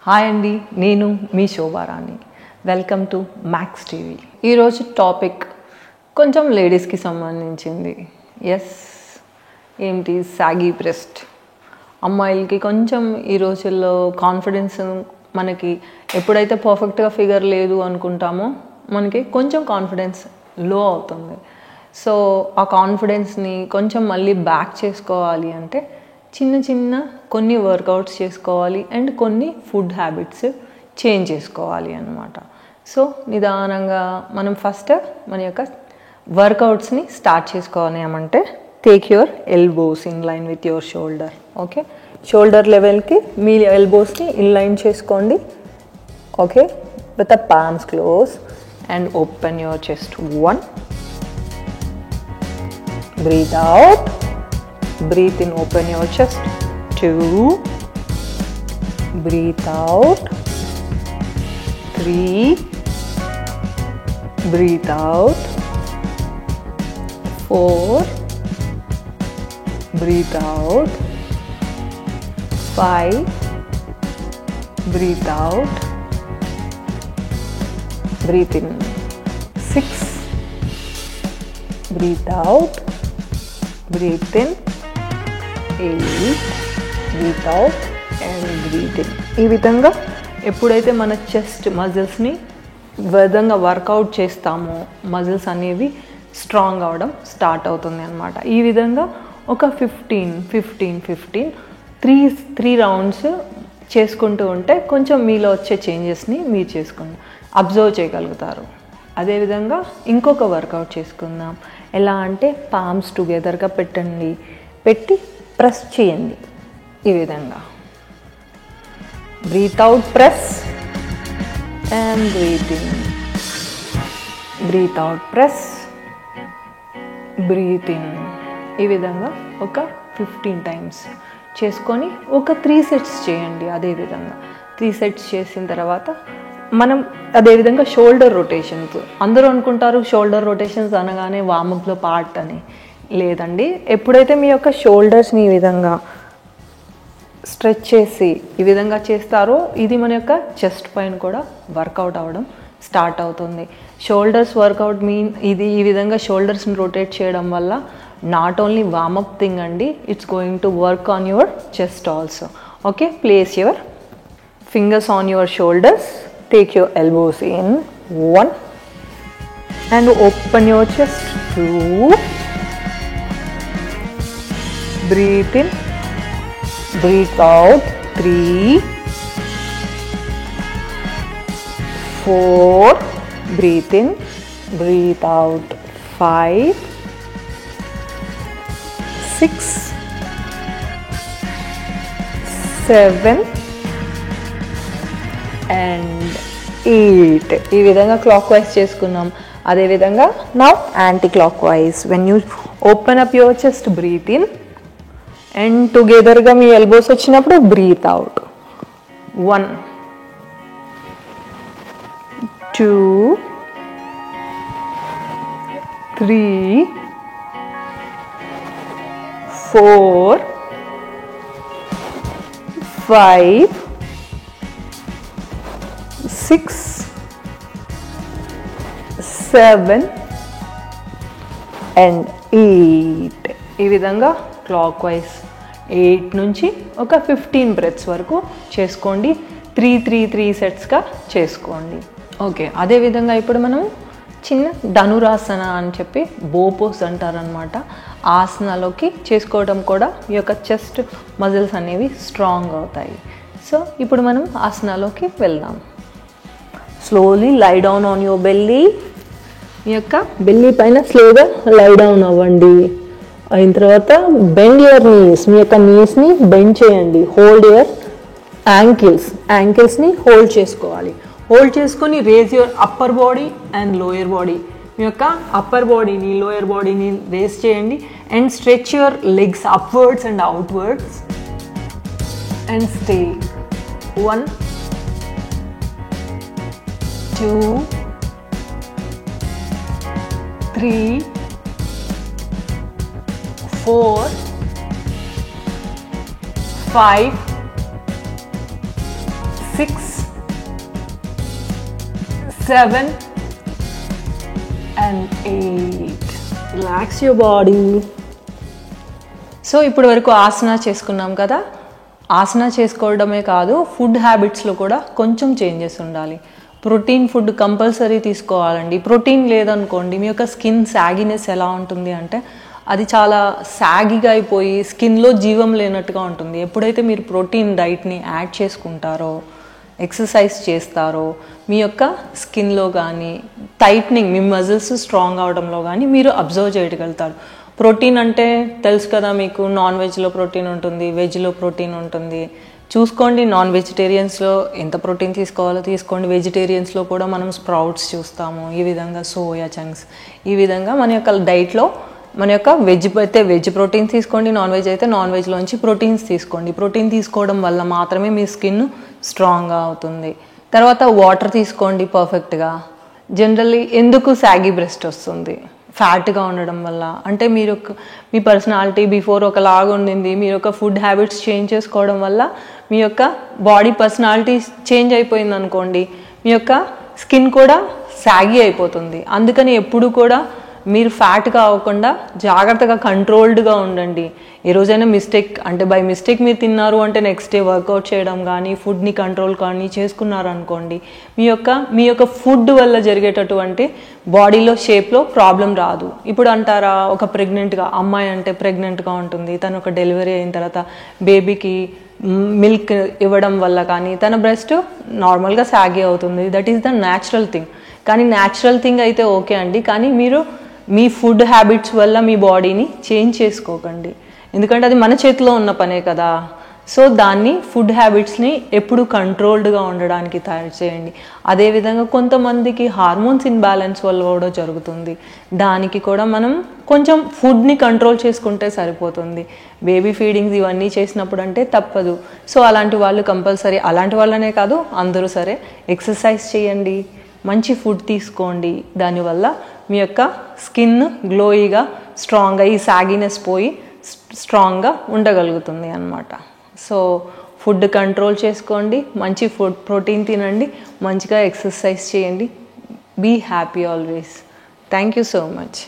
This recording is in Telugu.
హాయ్ అండి, నేను మీ Shobharani. Welcome to Max TV. ఈరోజు టాపిక్ కొంచెం లేడీస్కి సంబంధించింది. ఎస్, ఏంటి సాగీ బ్రెస్ట్. అమ్మాయిలకి కొంచెం ఈ రోజుల్లో కాన్ఫిడెన్స్ మనకి ఎప్పుడైతే పర్ఫెక్ట్గా ఫిగర్ లేదు అనుకుంటామో మనకి కొంచెం కాన్ఫిడెన్స్ లో అవుతుంది. సో ఆ కాన్ఫిడెన్స్ని కొంచెం మళ్ళీ బ్యాక్ చేసుకోవాలి అంటే చిన్న చిన్న కొన్ని వర్కౌట్స్ చేసుకోవాలి అండ్ కొన్ని ఫుడ్ హ్యాబిట్స్ చేంజ్ చేసుకోవాలి అన్నమాట. సో నిదానంగా మనం ఫస్ట్ మన యొక్క వర్కౌట్స్ని స్టార్ట్ చేసుకోవాలి ఏమంటే take your elbows in line with your shoulder. Okay, shoulder లెవెల్కి మీ ఎల్బోస్ని ఇన్ లైన్ చేసుకోండి. Okay, with the palms close and open your chest. 1, breathe out, breathe in, open your chest. 2, breathe out. 3, breathe out. 4, breathe out. 5, breathe out. Breathe in. 6, breathe out. Breathe in. 8, breathe out and breathe in. ఈ విధంగా ఎప్పుడైతే మన చెస్ట్ మజిల్స్ని విధంగా వర్కౌట్ చేస్తామో మజిల్స్ అనేవి స్ట్రాంగ్ అవడం స్టార్ట్ అవుతుంది అన్నమాట. ఈ విధంగా ఒక 15 త్రీ రౌండ్స్ చేసుకుంటూ ఉంటే కొంచెం మీలో వచ్చే చేంజెస్ని మీరు చేసుకుని అబ్జర్వ్ చేయగలుగుతారు. అదేవిధంగా ఇంకొక వర్కౌట్ చేసుకుందాం. ఎలా అంటే పామ్స్ టుగెదర్గా పెట్టి ప్రెస్ చేయండి. ఈ విధంగా breathe out, press and breathe in. Breathe out, press, breathe in. ఈ విధంగా ఒక 15 టైమ్స్ చేసుకొని ఒక 3 సెట్స్ చేయండి. అదేవిధంగా 3 సెట్స్ చేసిన తర్వాత మనం అదేవిధంగా షోల్డర్ రొటేషన్స్. అందరూ అనుకుంటారు షోల్డర్ రొటేషన్స్ అనగానే వార్మప్లో పార్ట్ అని. లేదండి, ఎప్పుడైతే మీ యొక్క షోల్డర్స్ని ఈ విధంగా స్ట్రెచ్ చేసి ఈ విధంగా చేస్తారో ఇది మన యొక్క చెస్ట్ పైన కూడా వర్కౌట్ అవ్వడం స్టార్ట్ అవుతుంది. షోల్డర్స్ వర్కౌట్ ఇది ఈ విధంగా షోల్డర్స్ని రొటేట్ చేయడం వల్ల నాట్ ఓన్లీ వార్మప్ థింగ్ అండి, it's going to work on your chest also. Okay, place your fingers on your shoulders. Take your elbows in. 1 and open your chest. 2, breathe in, breathe out. 3, 4, breathe in, breathe out. 5, 6, 7 and 8. ఈ విధంగా క్లాక్ వైజ్ చేసుకున్నాం. అదేవిధంగా now anticlockwise. When you open up your chest, breathe in and టుగెదర్గా మీ ఎల్బోస్ వచ్చినప్పుడు బ్రీత్ అవుట్. 1, 2, 3, 4, 5, 6, 7 and 8. ఈ విధంగా క్లాక్ వైజ్ 8 నుంచి ఒక 15 బ్రెత్స్ వరకు చేసుకోండి. 3 సెట్స్గా చేసుకోండి. ఓకే, అదేవిధంగా ఇప్పుడు మనం చిన్న ధనురాసన అని చెప్పి బోపోస్ అంటారనమాట. ఆసనాలోకి చేసుకోవడం కూడా ఈ యొక్క చెస్ట్ మజిల్స్ అనేవి స్ట్రాంగ్ అవుతాయి. సో ఇప్పుడు మనం ఆసనాలోకి వెళ్దాం. Slowly lie down on your belly. మీ యొక్క బెల్లీ పైన స్లోగా లై డౌన్ అవ్వండి. అయిన తర్వాత బెండ్ యువర్ నీస్. మీ యొక్క నీస్ని బెండ్ చేయండి. హోల్డ్ యువర్ యాంకిల్స్ని హోల్డ్ చేసుకోవాలి. హోల్డ్ చేసుకొని raise your upper body and lower body. మీ యొక్క అప్పర్ బాడీని లోయర్ బాడీని రేజ్ చేయండి and stretch your legs upwards and outwards and stay. 1, 2, 3, 4, 5, 6, 7 and 8. Relax your body. So ఇప్పటి వరకు ఆసనా చేసుకున్నాం కదా. ఆసనా చేసుకోవడమే కాదు, ఫుడ్ హ్యాబిట్స్లో కూడా కొంచెం చేంజెస్ ఉండాలి. ప్రోటీన్ ఫుడ్ కంపల్సరీ తీసుకోవాలండి. ప్రోటీన్ లేదనుకోండి మీ యొక్క స్కిన్ సాగినెస్ ఎలా ఉంటుంది అంటే అది చాలా సాగిగా అయిపోయి స్కిన్లో జీవం లేనట్టుగా ఉంటుంది. ఎప్పుడైతే మీరు ప్రోటీన్ డైట్ని యాడ్ చేసుకుంటారో, ఎక్సర్సైజ్ చేస్తారో, మీ యొక్క స్కిన్లో కానీ టైట్నింగ్, మీ మజిల్స్ స్ట్రాంగ్ అవడంలో కానీ మీరు అబ్జర్వ్ చేయగలుగుతారు. ప్రోటీన్ అంటే తెలుసు కదా మీకు, నాన్ వెజ్లో ప్రోటీన్ ఉంటుంది, వెజ్లో ప్రోటీన్ ఉంటుంది. చూసుకోండి, నాన్ వెజిటేరియన్స్లో ఎంత ప్రోటీన్ తీసుకోవాలో తీసుకోండి. వెజిటేరియన్స్లో కూడా మనం స్ప్రౌట్స్ చూస్తాము, ఈ విధంగా సోయా చంక్స్, ఈ విధంగా మన యొక్క డైట్లో మన యొక్క వెజ్ అయితే వెజ్ ప్రోటీన్ తీసుకోండి, నాన్ వెజ్ అయితే నాన్ వెజ్లోంచి ప్రోటీన్స్ తీసుకోండి. ప్రోటీన్ తీసుకోవడం వల్ల మాత్రమే మీ స్కిన్ స్ట్రాంగ్గా అవుతుంది. తర్వాత వాటర్ తీసుకోండి పర్ఫెక్ట్గా. జనరల్లీ ఎందుకు సాగీ బ్రెస్ట్ వస్తుంది? ఫ్యాట్గా ఉండడం వల్ల. అంటే మీరు మీ పర్సనాలిటీ బిఫోర్ ఒకలాగా ఉండింది, మీరు ఒక ఫుడ్ హ్యాబిట్స్ చేంజ్ చేసుకోవడం వల్ల మీ యొక్క బాడీ పర్సనాలిటీ చేంజ్ అయిపోయింది అనుకోండి, మీ యొక్క స్కిన్ కూడా సాగీ అయిపోతుంది. అందుకని ఎప్పుడు కూడా మీరు ఫ్యాట్గా అవ్వకుండా జాగ్రత్తగా కంట్రోల్డ్గా ఉండండి. ఏ రోజైనా మిస్టేక్ అంటే బై మిస్టేక్ మీరు తిన్నారు అంటే నెక్స్ట్ డే వర్కౌట్ చేయడం కానీ ఫుడ్ని కంట్రోల్ కానీ చేసుకున్నారు అనుకోండి, మీ యొక్క ఫుడ్ వల్ల జరిగేటటువంటి బాడీలో షేప్లో ప్రాబ్లం రాదు. ఇప్పుడు అంటారా, ఒక ప్రెగ్నెంట్గా అమ్మాయి అంటే ప్రెగ్నెంట్గా ఉంటుంది, తను ఒక డెలివరీ అయిన తర్వాత బేబీకి మిల్క్ ఇవ్వడం వల్ల కానీ తన బ్రెస్ట్ నార్మల్గా సాగే అవుతుంది. That is the natural thing. కానీ న్యాచురల్ థింగ్ అయితే ఓకే అండి, కానీ మీరు మీ ఫుడ్ హ్యాబిట్స్ వల్ల మీ బాడీని చేంజ్ చేసుకోకండి. ఎందుకంటే అది మన చేతిలో ఉన్న పనే కదా. సో దాన్ని ఫుడ్ హ్యాబిట్స్ని ఎప్పుడు కంట్రోల్డ్గా ఉండడానికి తయారు చేయండి. అదేవిధంగా కొంతమందికి హార్మోన్స్ ఇన్బ్యాలెన్స్ వల్ల కూడా జరుగుతుంది. దానికి కూడా మనం కొంచెం ఫుడ్ని కంట్రోల్ చేసుకుంటే సరిపోతుంది. బేబీ ఫీడింగ్స్ ఇవన్నీ చేసినప్పుడు అంటే తప్పదు. సో అలాంటి వాళ్ళు కంపల్సరీ, అలాంటి వాళ్ళనే కాదు అందరూ సరే, ఎక్సర్సైజ్ చేయండి, మంచి ఫుడ్ తీసుకోండి. దానివల్ల మీ యొక్క స్కిన్ గ్లోయిగా స్ట్రాంగ్గా, ఈ సాగినెస్ పోయి స్ట్రాంగ్గా ఉండగలుగుతుంది అన్నమాట. సో ఫుడ్ కంట్రోల్ చేసుకోండి, మంచి ఫుడ్ ప్రోటీన్ తినండి, మంచిగా ఎక్సర్సైజ్ చేయండి. Be happy always. Thank you so much.